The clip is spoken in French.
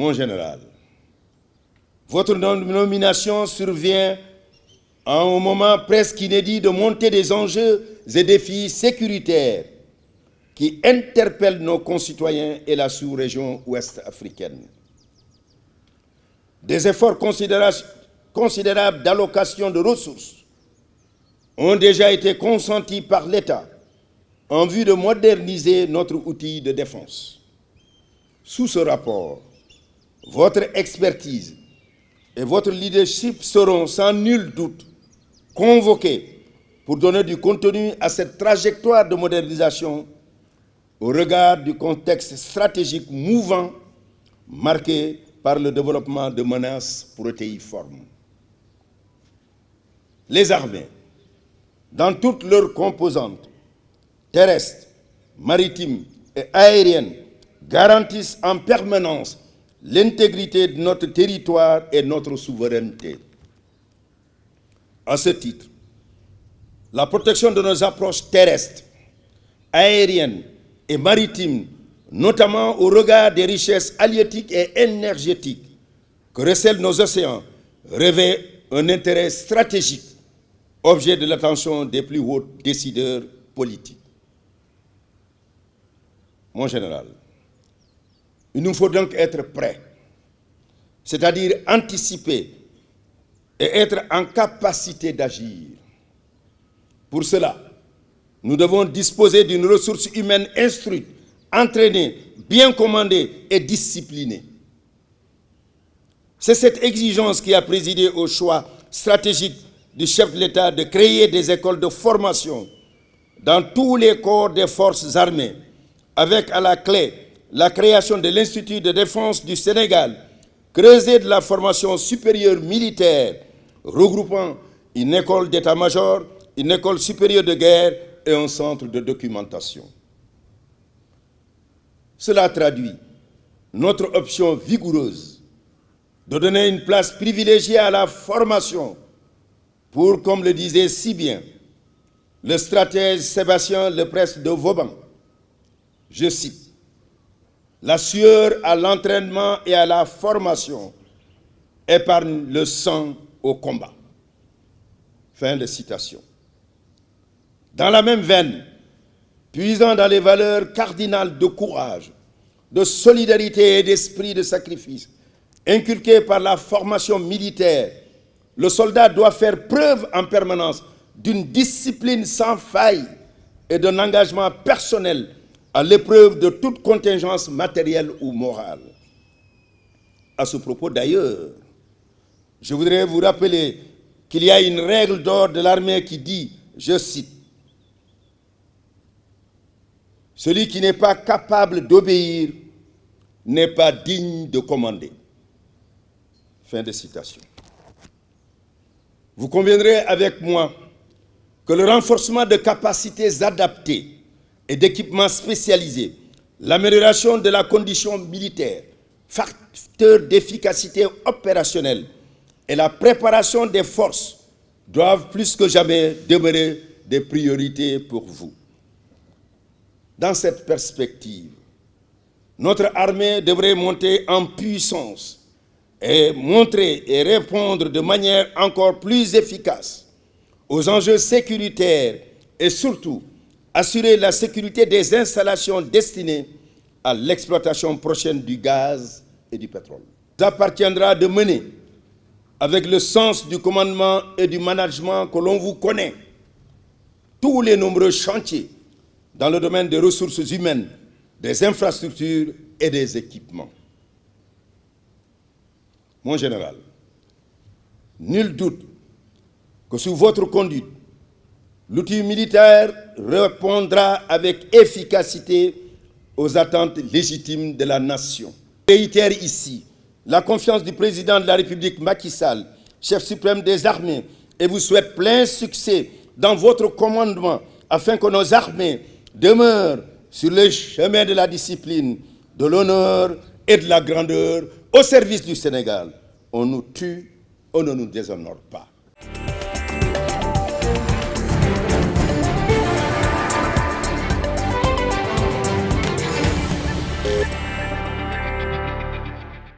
Mon général, votre nomination survient à un moment presque inédit de montée des enjeux et défis sécuritaires qui interpellent nos concitoyens et la sous-région ouest africaine. Des efforts considérables d'allocation de ressources ont déjà été consentis par l'État en vue de moderniser notre outil de défense. Sous ce rapport, votre expertise et votre leadership seront sans nul doute convoqués pour donner du contenu à cette trajectoire de modernisation au regard du contexte stratégique mouvant marqué par le développement de menaces protéiformes. Les armées, dans toutes leurs composantes, terrestres, maritimes et aériennes, garantissent en permanence l'intégrité de notre territoire et notre souveraineté. À ce titre, la protection de nos approches terrestres, aériennes et maritimes, notamment au regard des richesses halieutiques et énergétiques que recèlent nos océans, revêt un intérêt stratégique, objet de l'attention des plus hauts décideurs politiques. Mon général, il nous faut donc être prêts, c'est-à-dire anticiper et être en capacité d'agir. Pour cela, nous devons disposer d'une ressource humaine instruite, entraînée, bien commandée et disciplinée. C'est cette exigence qui a présidé au choix stratégique du chef de l'État de créer des écoles de formation dans tous les corps des forces armées, avec à la clé la création de l'Institut de défense du Sénégal, creuset de la formation supérieure militaire, regroupant une école d'état-major, une école supérieure de guerre et un centre de documentation. Cela traduit notre option vigoureuse de donner une place privilégiée à la formation pour, comme le disait si bien le stratège Sébastien Leprest de Vauban, je cite, « La sueur à l'entraînement et à la formation épargne le sang au combat. » Fin de citation. Dans la même veine, puisant dans les valeurs cardinales de courage, de solidarité et d'esprit de sacrifice, inculquées par la formation militaire, le soldat doit faire preuve en permanence d'une discipline sans faille et d'un engagement personnel à l'épreuve de toute contingence matérielle ou morale. À ce propos d'ailleurs, je voudrais vous rappeler qu'il y a une règle d'or de l'armée qui dit, je cite, « Celui qui n'est pas capable d'obéir n'est pas digne de commander. » Fin de citation. Vous conviendrez avec moi que le renforcement de capacités adaptées et d'équipements spécialisés, l'amélioration de la condition militaire, facteur d'efficacité opérationnelle et la préparation des forces doivent plus que jamais demeurer des priorités pour vous. Dans cette perspective, notre armée devrait monter en puissance et montrer et répondre de manière encore plus efficace aux enjeux sécuritaires et surtout assurer la sécurité des installations destinées à l'exploitation prochaine du gaz et du pétrole. Il appartiendra de mener, avec le sens du commandement et du management que l'on vous connaît, tous les nombreux chantiers dans le domaine des ressources humaines, des infrastructures et des équipements. Mon général, nul doute que sous votre conduite, l'outil militaire répondra avec efficacité aux attentes légitimes de la nation. Je réitère ici la confiance du président de la République Macky Sall, chef suprême des armées, et vous souhaite plein succès dans votre commandement afin que nos armées demeurent sur le chemin de la discipline, de l'honneur et de la grandeur au service du Sénégal. On nous tue, on ne nous déshonore pas.